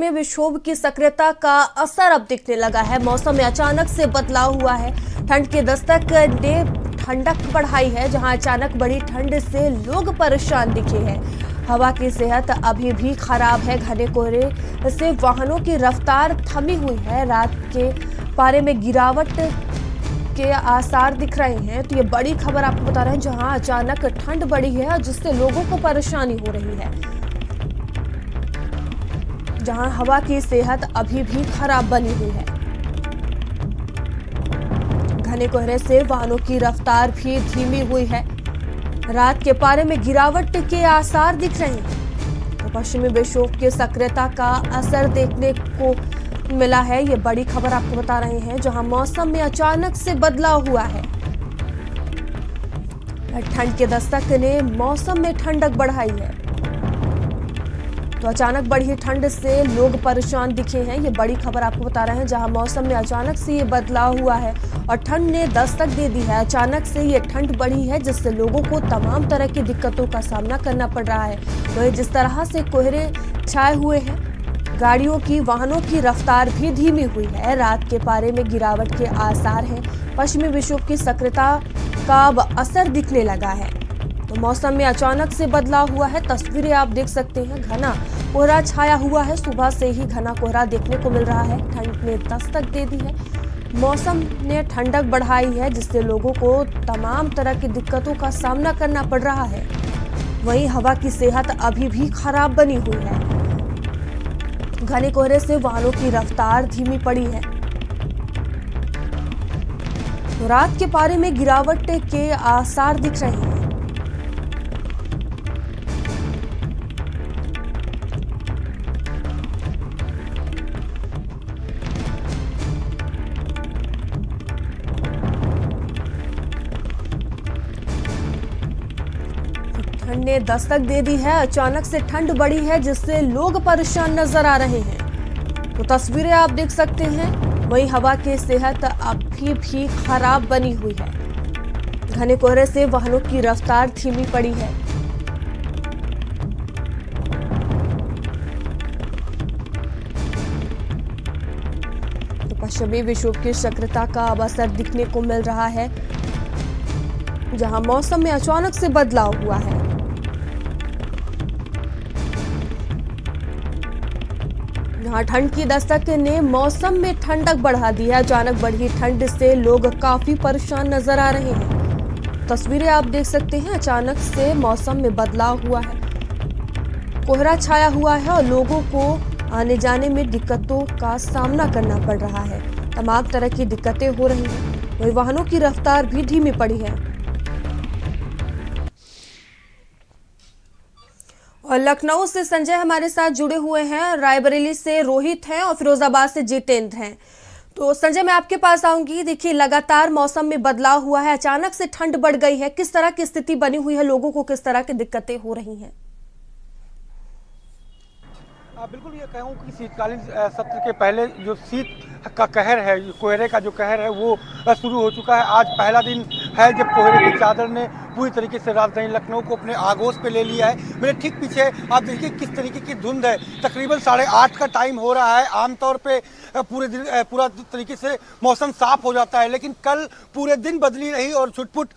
में विक्षोभ की सक्रियता का असर अब दिखने लगा है। मौसम में अचानक से बदलाव हुआ है। ठंड के दस्तक ने ठंडक बढ़ाई है। जहां अचानक बढ़ी ठंड से लोग परेशान दिखे हैं। हवा की सेहत अभी भी खराब है। घने कोहरे से वाहनों की रफ्तार थमी हुई है। रात के पारे में गिरावट के आसार दिख रहे हैं। तो ये बड़ी खबर आपको बता रहे हैं, जहां अचानक ठंड बढ़ी है और जिससे लोगों को परेशानी हो रही है। जहां हवा की सेहत अभी भी खराब बनी हुई है। घने कोहरे से वाहनों की रफ्तार भी धीमी हुई है। रात के पारे में गिरावट के आसार दिख रहे हैं। तो पश्चिमी विक्षोभ की सक्रियता का असर देखने को मिला है। ये बड़ी खबर आपको बता रहे हैं, जहां मौसम में अचानक से बदलाव हुआ है। ठंड के दस्तक ने मौसम में ठंडक बढ़ाई है। तो अचानक बढ़ी ठंड से लोग परेशान दिखे हैं। ये बड़ी खबर आपको बता रहे हैं, जहां मौसम में अचानक से ये बदलाव हुआ है और ठंड ने दस्तक दे दी है। अचानक से ये ठंड बढ़ी है, जिससे लोगों को तमाम तरह की दिक्कतों का सामना करना पड़ रहा है। तो जिस तरह से कोहरे छाए हुए हैं, गाड़ियों की वाहनों की रफ्तार भी धीमी हुई है। रात के पारे में गिरावट के आसार हैं। पश्चिमी विक्षोभ की सक्रियता का अब असर दिखने लगा है। तो मौसम में अचानक से बदलाव हुआ है। तस्वीरें आप देख सकते हैं। घना कोहरा छाया हुआ है। सुबह से ही घना कोहरा देखने को मिल रहा है। ठंड ने दस्तक दे दी है। मौसम ने ठंडक बढ़ाई है, जिससे लोगों को तमाम तरह की दिक्कतों का सामना करना पड़ रहा है। वहीं हवा की सेहत अभी भी खराब बनी हुई है। घने कोहरे से वाहनों की रफ्तार धीमी पड़ी है। तो रात के पारे में गिरावट के आसार दिख रहे हैं। ठंड ने दस्तक दे दी है। अचानक से ठंड बढ़ी है, जिससे लोग परेशान नजर आ रहे हैं। तो तस्वीरें आप देख सकते हैं। वहीं हवा की सेहत अभी भी खराब बनी हुई है। घने कोहरे से वाहनों की रफ्तार धीमी पड़ी है। तो पश्चिमी विक्षोभ की सक्रियता का अब असर दिखने को मिल रहा है, जहां मौसम में अचानक से बदलाव हुआ है। जहां ठंड की दस्तक ने मौसम में ठंडक बढ़ा दी है। अचानक बढ़ी ठंड से लोग काफी परेशान नजर आ रहे हैं। तस्वीरें आप देख सकते हैं। अचानक से मौसम में बदलाव हुआ है। कोहरा छाया हुआ है और लोगों को आने जाने में दिक्कतों का सामना करना पड़ रहा है। तमाम तरह की दिक्कतें हो रही हैं। वहीं वाहनों की रफ्तार भी धीमी पड़ी है। और लखनऊ से संजय हमारे साथ जुड़े हुए हैं, रायबरेली से रोहित हैं और फिरोजाबाद से जितेंद्र हैं। तो संजय, मैं आपके पास आऊंगी। देखिए, लगातार मौसम में बदलाव हुआ है। अचानक से ठंड बढ़ गई है। किस तरह की स्थिति बनी हुई है? लोगों को किस तरह की दिक्कतें हो रही हैं? बिल्कुल ये कहूँ कि शीतकालीन सत्र के पहले जो शीत का कहर है, कोहरे का जो कहर है, वो शुरू हो चुका है। आज पहला दिन है जब कोहरे की चादर ने पूरी तरीके से राजधानी लखनऊ को अपने आगोश पे ले लिया है। मेरे ठीक पीछे आप देखिए किस तरीके की धुंध है। तकरीबन 8:30 का टाइम हो रहा है। आमतौर पे पूरा तरीके से मौसम साफ हो जाता है, लेकिन कल पूरे दिन बदली रही और छुटपुट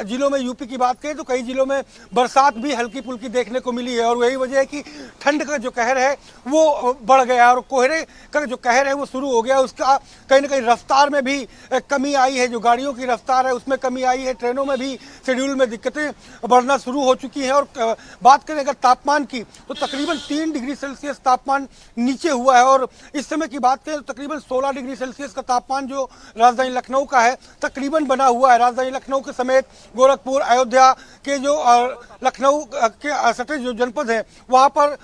जिलों में, यूपी की बात करें तो कई जिलों में बरसात भी हल्की फुल्की देखने को मिली है। और वही वजह है कि ठंड का जो कहर है वो बढ़ गया और कोहरे का जो कहर है वो शुरू हो गया। उसका कहीं ना कहीं रफ्तार में भी कमी आई है। जो गाड़ियों की रफ्तार है उसमें कमी आई है। ट्रेनों में भी शेड्यूल में दिक्कतें बढ़ना शुरू हो चुकी हैं। और बात करें अगर तापमान की, तो तकरीबन 3 डिग्री सेल्सियस तापमान नीचे हुआ है। और इस समय की बात करें तो तकरीबन 16 डिग्री सेल्सियस का तापमान जो राजधानी लखनऊ का है तकरीबन बना हुआ है। राजधानी लखनऊ के समेत गोरखपुर, अयोध्या के जो लखनऊ के सटे जो जनपद हैं, वहाँ पर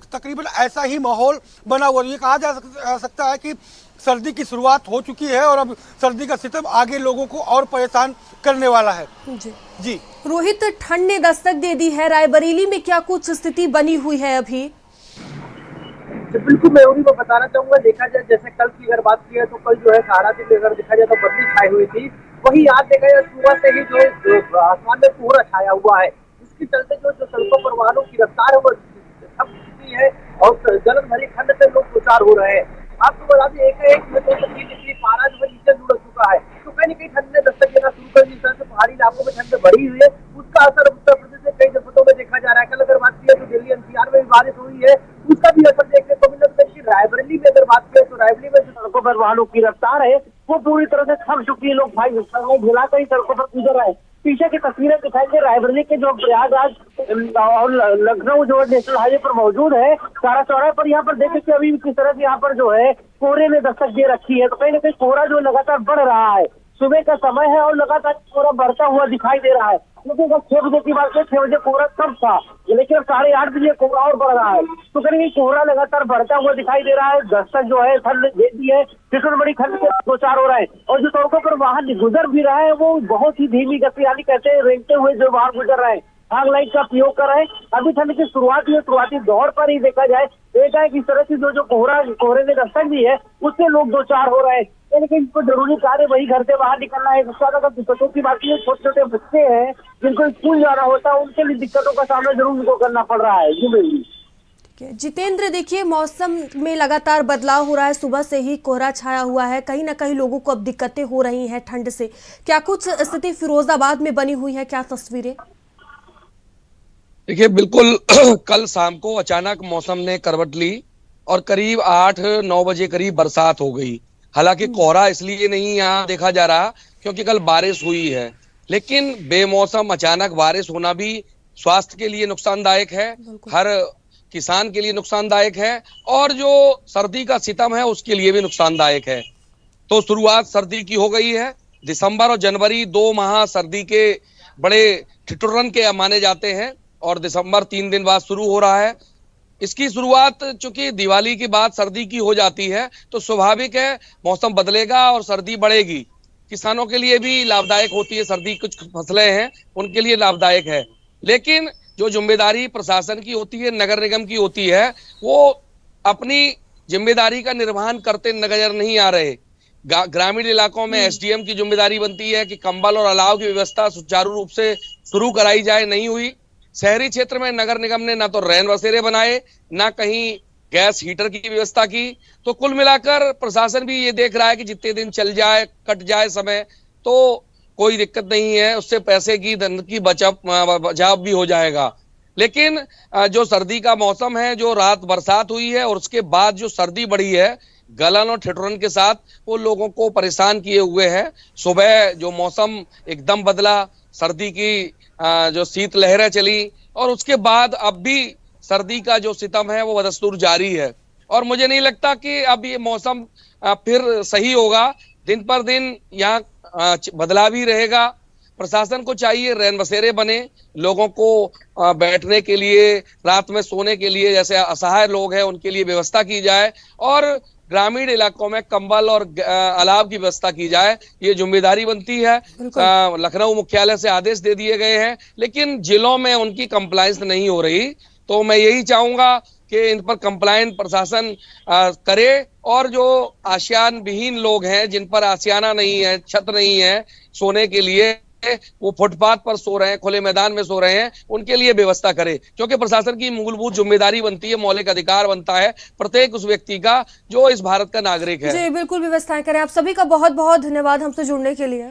तकरीबन ऐसा ही माहौल बना हुआ। ये कहा जा सकता है कि सर्दी की शुरुआत हो चुकी है और अब सर्दी का सितम आगे लोगों को और परेशान करने वाला है। जी रोहित, ठंड ने दस्तक दे दी है। रायबरेली में क्या कुछ स्थिति बनी हुई है अभी? बिल्कुल, मैं उन्हीं को बताना चाहूंगा। देखा जाए, जैसे कल की अगर बात की है तो कल जो है सारा दिन अगर देखा जाए तो बदली छाई हुई थी। वही आज देखा जाए सुबह से ही जो आसमान में कोहरा छाया हुआ है, इसके चलते जो सड़कों पर वाहनों की रफ्तार है वो थम चुकी है। और जलन भरी ठंड से लोग दो चार हो रहे हैं। आपको बता दें एक में 2 डिग्री पारा जो है नीचे जुड़ चुका है, तो कहीं न कहीं ठंड ने दस्तक देना शुरू कर दी। जिस तरह से पहाड़ी इलाकों में ठंड बढ़ी हुई है, उसका असर उत्तर प्रदेश के कई जनपदों में देखा जा रहा है। कल अगर बात की तो दिल्ली एनसीआर में भी बारिश हुई है, उसका भी असर देखने को मिला। रायबरेली में अगर बात करें तो रायबरेली में जो सड़कों पर वाहनों की रफ्तार है वो पूरी तरह से थम चुकी है। लोग भाई हिलाकर ही सड़कों पर गुजर रहे हैं। पीछे की तस्वीरें दिखाई दे रायबरेली के जो प्रयागराज और लखनऊ जो नेशनल हाईवे पर मौजूद है, सारा चौराहे पर यहाँ पर देखें कि अभी किस तरह से यहाँ पर जो है कोहरे ने दस्तक दे रखी है। तो कहीं ना कहीं कोहरा जो लगातार बढ़ रहा है, सुबह का समय है और लगातार कोहरा बढ़ता हुआ दिखाई दे रहा है। क्योंकि अगर 6 बजे की बात करें, 6 बजे कोहरा कम था, लेकिन 8:30 बजे कोहरा और बढ़ रहा है। तो कहीं कोहरा लगातार बढ़ता हुआ दिखाई दे रहा है। दस्तक जो है ठंड दे दी है, बड़ी ठंड के दो चार हो रहा है। और जो सड़कों पर वाहन गुजर भी रहा है वो बहुत ही धीमी गति, यानी कहते हैं रेंगते हुए जो वाहन गुजर रहे हैं, आग लाइट का प्रयोग कर रहे हैं। अभी ठंड की शुरुआती दौर पर ही देखा जाए देखा है कि इस तरह की जो कोहरे ने दस्तक दी है उससे लोग दो चार हो रहे हैं। लेकिन इनको जरूरी कार्य वही घर से बाहर निकलना है। सबसे ज्यादा दिक्कतों की बात है, छोटे छोटे बच्चे हैं जिनको स्कूल जाना होता है, उनके लिए दिक्कतों का सामना जरूर उनको करना पड़ रहा है। जी बिल्कुल। जितेंद्र, देखिए मौसम में लगातार बदलाव हो रहा है, सुबह से ही कोहरा छाया हुआ है, कहीं ना कहीं लोगों को अब दिक्कतें हो रही हैं ठंड से। क्या कुछ स्थिति फिरोजाबाद में बनी हुई है, क्या तस्वीरें? देखिए बिल्कुल कल शाम को अचानक मौसम ने करवट ली और करीब 8-9 बजे करीब बरसात हो गई। हालांकि कोहरा इसलिए नहीं यहाँ देखा जा रहा क्योंकि कल बारिश हुई है, लेकिन बेमौसम अचानक बारिश होना भी स्वास्थ्य के लिए नुकसानदायक है, हर किसान के लिए नुकसानदायक है और जो सर्दी का सितम है उसके लिए भी नुकसानदायक है। तो शुरुआत सर्दी की हो गई है। दिसंबर और जनवरी 2 माह सर्दी के बड़े ठिठुरन के माने जाते हैं और दिसंबर 3 दिन बाद शुरू हो रहा है। इसकी शुरुआत चूंकि दिवाली के बाद सर्दी की हो जाती है तो स्वाभाविक है मौसम बदलेगा और सर्दी बढ़ेगी। किसानों के लिए भी लाभदायक होती है सर्दी, कुछ फसलें हैं उनके लिए लाभदायक है, लेकिन जो जिम्मेदारी प्रशासन की होती है, नगर निगम की होती है, वो अपनी जिम्मेदारी का निर्वहन करते नजर नहीं आ रहे। ग्रामीण इलाकों में एसडीएम की जिम्मेदारी बनती है कि कंबल और अलाव की व्यवस्था सुचारू रूप से शुरू कराई जाए, नहीं हुई। शहरी क्षेत्र में नगर निगम ने ना तो रैन बसेरे बनाए, ना कहीं गैस हीटर की व्यवस्था की। तो कुल मिलाकर प्रशासन भी ये देख रहा है कि जितने दिन चल जाए, कट जाए समय, तो कोई दिक्कत नहीं है, उससे पैसे की धन की बचाव भी हो जाएगा। लेकिन जो सर्दी का मौसम है, जो रात बरसात हुई है और उसके बाद जो सर्दी बढ़ी है गलन और ठिठुरन के साथ, वो लोगों को परेशान किए हुए है। सुबह जो मौसम एकदम बदला, सर्दी की जो शीत लहरें चली और उसके बाद अब भी सर्दी का जो सितम है वो बदस्तूर जारी है। और मुझे नहीं लगता कि अब ये मौसम फिर सही होगा। दिन पर दिन यहाँ बदलाव ही रहेगा। प्रशासन को चाहिए रैन बसेरे बने, लोगों को बैठने के लिए, रात में सोने के लिए, जैसे असहाय लोग हैं उनके लिए व्यवस्था की जाए और ग्रामीण इलाकों में कंबल और अलाव की व्यवस्था की जाए। ये जिम्मेदारी बनती है। लखनऊ मुख्यालय से आदेश दे दिए गए हैं, लेकिन जिलों में उनकी कंप्लायंस नहीं हो रही। तो मैं यही चाहूंगा कि इन पर कंप्लायंस प्रशासन करे और जो आशियान विहीन लोग हैं, जिन पर आशियाना नहीं है, छत नहीं है सोने के लिए, वो फुटपाथ पर सो रहे हैं, खुले मैदान में सो रहे हैं, उनके लिए व्यवस्था करे। क्योंकि प्रशासन की मूलभूत जिम्मेदारी बनती है, मौलिक अधिकार बनता है प्रत्येक उस व्यक्ति का जो इस भारत का नागरिक है। जी बिल्कुल, व्यवस्थाएं करें। आप सभी का बहुत बहुत धन्यवाद हमसे जुड़ने के लिए।